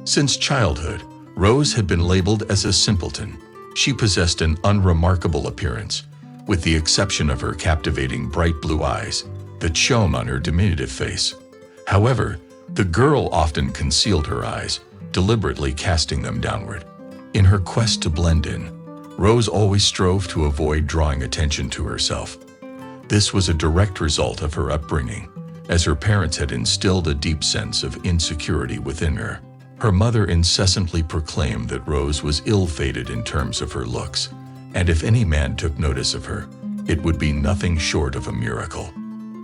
Since childhood, Rose had been labeled as a simpleton. She possessed an unremarkable appearance, with the exception of her captivating bright blue eyes that shone on her diminutive face. However, the girl often concealed her eyes, deliberately casting them downward. In her quest to blend in, Rose always strove to avoid drawing attention to herself. This was a direct result of her upbringing, as her parents had instilled a deep sense of insecurity within her. Her mother incessantly proclaimed that Rose was ill-fated in terms of her looks, and if any man took notice of her, it would be nothing short of a miracle.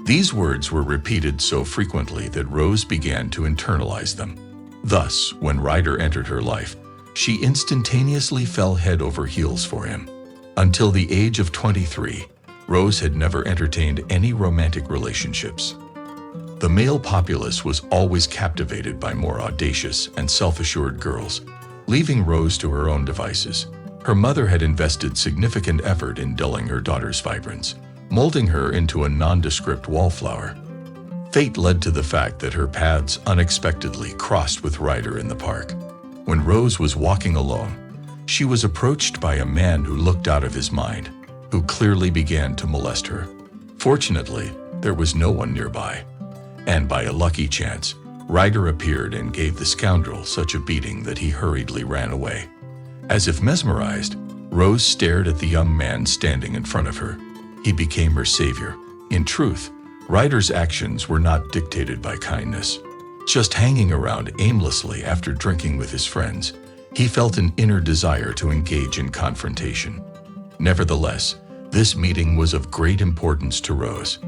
These words were repeated so frequently that Rose began to internalize them. Thus, when Ryder entered her life, she instantaneously fell head over heels for him. Until the age of 23, Rose had never entertained any romantic relationships. The male populace was always captivated by more audacious and self-assured girls, leaving Rose to her own devices. Her mother had invested significant effort in dulling her daughter's vibrance, molding her into a nondescript wallflower. Fate led to the fact that her paths unexpectedly crossed with Ryder in the park. When Rose was walking alone, she was approached by a man who looked out of his mind, who clearly began to molest her. Fortunately, there was no one nearby, and by a lucky chance, Ryder appeared and gave the scoundrel such a beating that he hurriedly ran away. As if mesmerized, Rose stared at the young man standing in front of her. He became her savior. In truth, Ryder's actions were not dictated by kindness. Just hanging around aimlessly after drinking with his friends, he felt an inner desire to engage in confrontation. Nevertheless, this meeting was of great importance to Rose.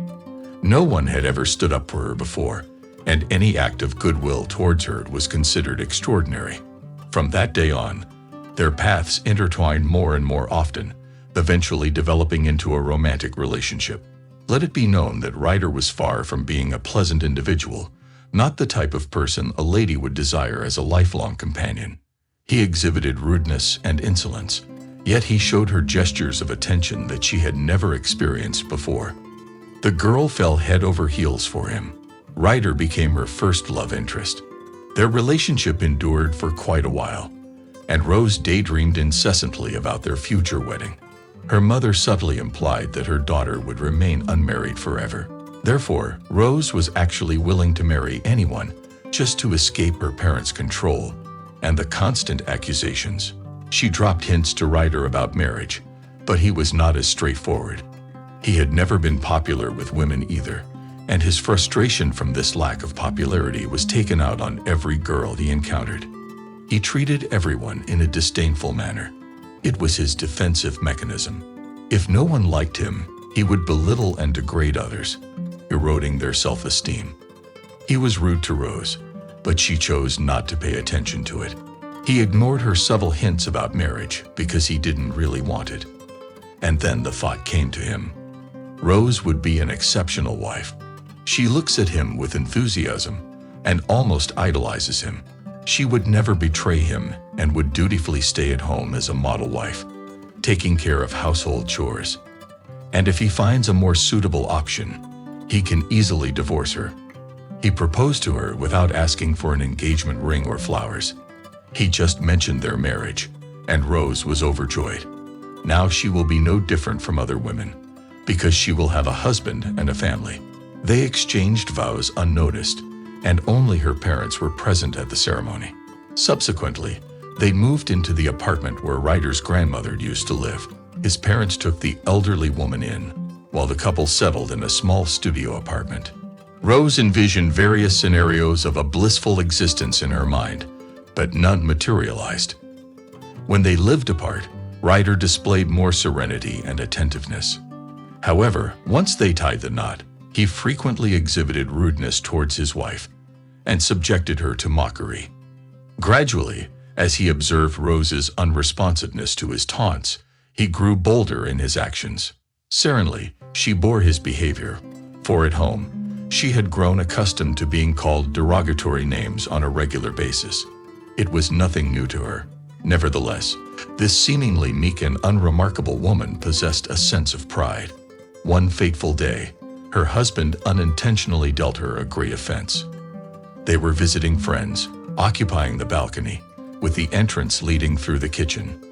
No one had ever stood up for her before, and any act of goodwill towards her was considered extraordinary. From that day on, their paths intertwined more and more often, eventually developing into a romantic relationship. Let it be known that Ryder was far from being a pleasant individual, not the type of person a lady would desire as a lifelong companion. He exhibited rudeness and insolence, yet he showed her gestures of attention that she had never experienced before. The girl fell head over heels for him. Ryder became her first love interest. Their relationship endured for quite a while, and Rose daydreamed incessantly about their future wedding. Her mother subtly implied that her daughter would remain unmarried forever. Therefore, Rose was actually willing to marry anyone just to escape her parents' control and the constant accusations. She dropped hints to Ryder about marriage, but he was not as straightforward. He had never been popular with women either, and his frustration from this lack of popularity was taken out on every girl he encountered. He treated everyone in a disdainful manner. It was his defensive mechanism. If no one liked him, he would belittle and degrade others, eroding their self-esteem. He was rude to Rose, but she chose not to pay attention to it. He ignored her subtle hints about marriage because he didn't really want it. And then the thought came to him. Rose would be an exceptional wife. She looks at him with enthusiasm and almost idolizes him. She would never betray him and would dutifully stay at home as a model wife, taking care of household chores. And if he finds a more suitable option, he can easily divorce her. He proposed to her without asking for an engagement ring or flowers. He just mentioned their marriage, and Rose was overjoyed. Now she will be no different from other women, because she will have a husband and a family. They exchanged vows unnoticed, and only her parents were present at the ceremony. Subsequently, they moved into the apartment where Ryder's grandmother used to live. His parents took the elderly woman in, while the couple settled in a small studio apartment. Rose envisioned various scenarios of a blissful existence in her mind, but none materialized. When they lived apart, Ryder displayed more serenity and attentiveness. However, once they tied the knot, he frequently exhibited rudeness towards his wife and subjected her to mockery. Gradually, as he observed Rose's unresponsiveness to his taunts, he grew bolder in his actions. Serenely, she bore his behavior, for at home, she had grown accustomed to being called derogatory names on a regular basis. It was nothing new to her. Nevertheless, this seemingly meek and unremarkable woman possessed a sense of pride. One fateful day, her husband unintentionally dealt her a great offense. They were visiting friends, occupying the balcony, with the entrance leading through the kitchen.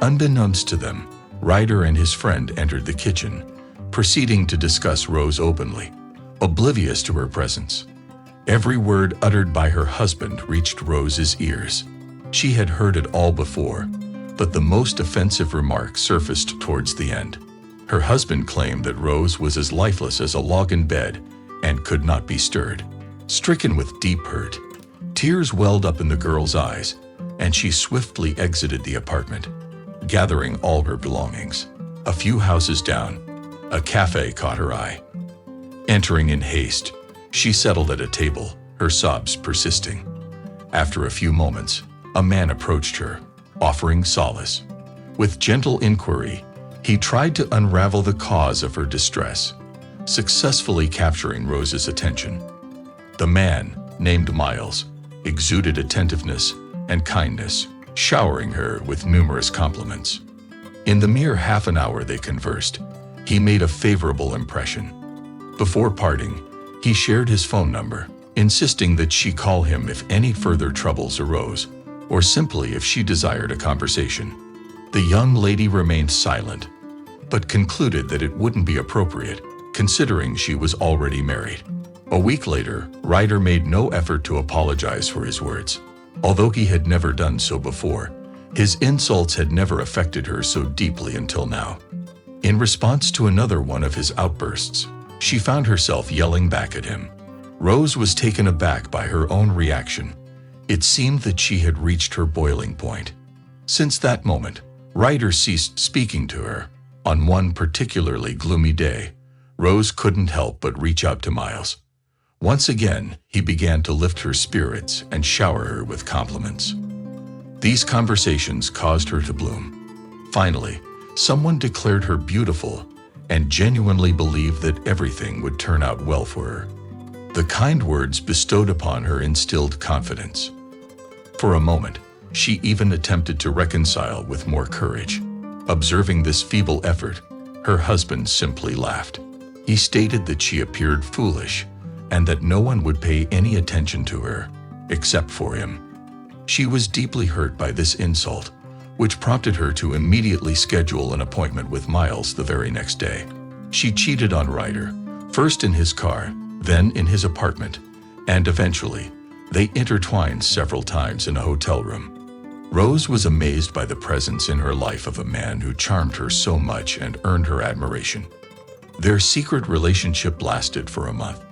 Unbeknownst to them, Ryder and his friend entered the kitchen, proceeding to discuss Rose openly, oblivious to her presence. Every word uttered by her husband reached Rose's ears. She had heard it all before, but the most offensive remark surfaced towards the end. Her husband claimed that Rose was as lifeless as a log in bed and could not be stirred. Stricken with deep hurt, tears welled up in the girl's eyes, and she swiftly exited the apartment, gathering all her belongings. A few houses down, a cafe caught her eye. Entering in haste, she settled at a table, her sobs persisting. After a few moments, a man approached her, offering solace. With gentle inquiry, he tried to unravel the cause of her distress, successfully capturing Rose's attention. The man, named Miles, exuded attentiveness and kindness, showering her with numerous compliments. In the mere half an hour they conversed, he made a favorable impression. Before parting, he shared his phone number, insisting that she call him if any further troubles arose, or simply if she desired a conversation. The young lady remained silent, but concluded that it wouldn't be appropriate, considering she was already married. A week later, Ryder made no effort to apologize for his words. Although he had never done so before, his insults had never affected her so deeply until now. In response to another one of his outbursts, she found herself yelling back at him. Rose was taken aback by her own reaction. It seemed that she had reached her boiling point. Since that moment, Ryder ceased speaking to her. On one particularly gloomy day, Rose couldn't help but reach out to Miles. Once again, he began to lift her spirits and shower her with compliments. These conversations caused her to bloom. Finally, someone declared her beautiful and genuinely believed that everything would turn out well for her. The kind words bestowed upon her instilled confidence. For a moment, she even attempted to reconcile with more courage. Observing this feeble effort, her husband simply laughed. He stated that she appeared foolish and that no one would pay any attention to her, except for him. She was deeply hurt by this insult, which prompted her to immediately schedule an appointment with Miles the very next day. She cheated on Ryder, first in his car, then in his apartment, and eventually, they intertwined several times in a hotel room. Rose was amazed by the presence in her life of a man who charmed her so much and earned her admiration. Their secret relationship lasted for a month.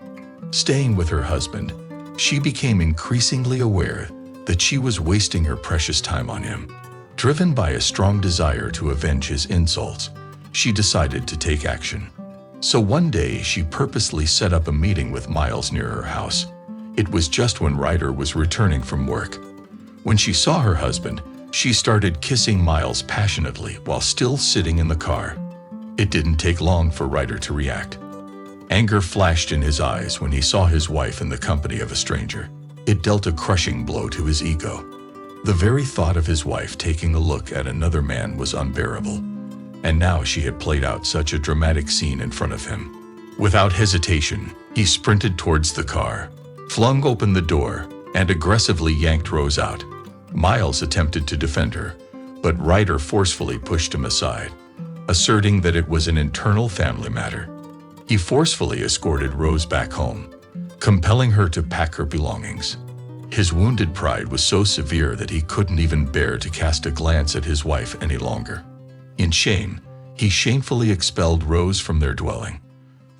Staying with her husband, she became increasingly aware that she was wasting her precious time on him. Driven by a strong desire to avenge his insults, she decided to take action. So one day, she purposely set up a meeting with Miles near her house. It was just when Ryder was returning from work. When she saw her husband, she started kissing Miles passionately while still sitting in the car. It didn't take long for Ryder to react. Anger flashed in his eyes when he saw his wife in the company of a stranger. It dealt a crushing blow to his ego. The very thought of his wife taking a look at another man was unbearable, and now she had played out such a dramatic scene in front of him. Without hesitation, he sprinted towards the car, flung open the door, and aggressively yanked Rose out. Miles attempted to defend her, but Ryder forcefully pushed him aside, asserting that it was an internal family matter. He forcefully escorted Rose back home, compelling her to pack her belongings. His wounded pride was so severe that he couldn't even bear to cast a glance at his wife any longer. In shame, he shamefully expelled Rose from their dwelling,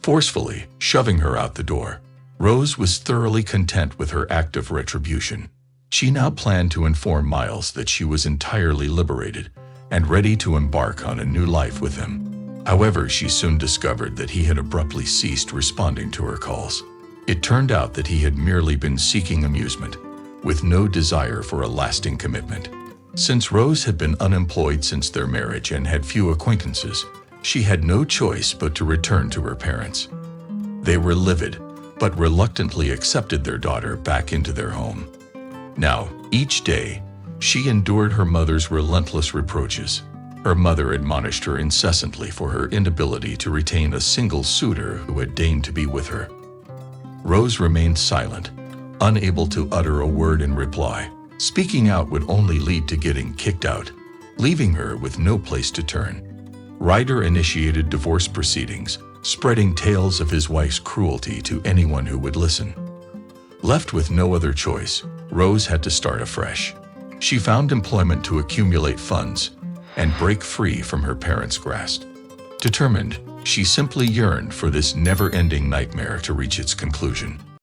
forcefully shoving her out the door. Rose was thoroughly content with her act of retribution. She now planned to inform Miles that she was entirely liberated and ready to embark on a new life with him. However, she soon discovered that he had abruptly ceased responding to her calls. It turned out that he had merely been seeking amusement, with no desire for a lasting commitment. Since Rose had been unemployed since their marriage and had few acquaintances, she had no choice but to return to her parents. They were livid, but reluctantly accepted their daughter back into their home. Now, each day, she endured her mother's relentless reproaches. Her mother admonished her incessantly for her inability to retain a single suitor who had deigned to be with her. Rose remained silent, unable to utter a word in reply. Speaking out would only lead to getting kicked out, leaving her with no place to turn. Ryder initiated divorce proceedings, spreading tales of his wife's cruelty to anyone who would listen. Left with no other choice, Rose had to start afresh. She found employment to accumulate funds and break free from her parents' grasp. Determined, she simply yearned for this never-ending nightmare to reach its conclusion.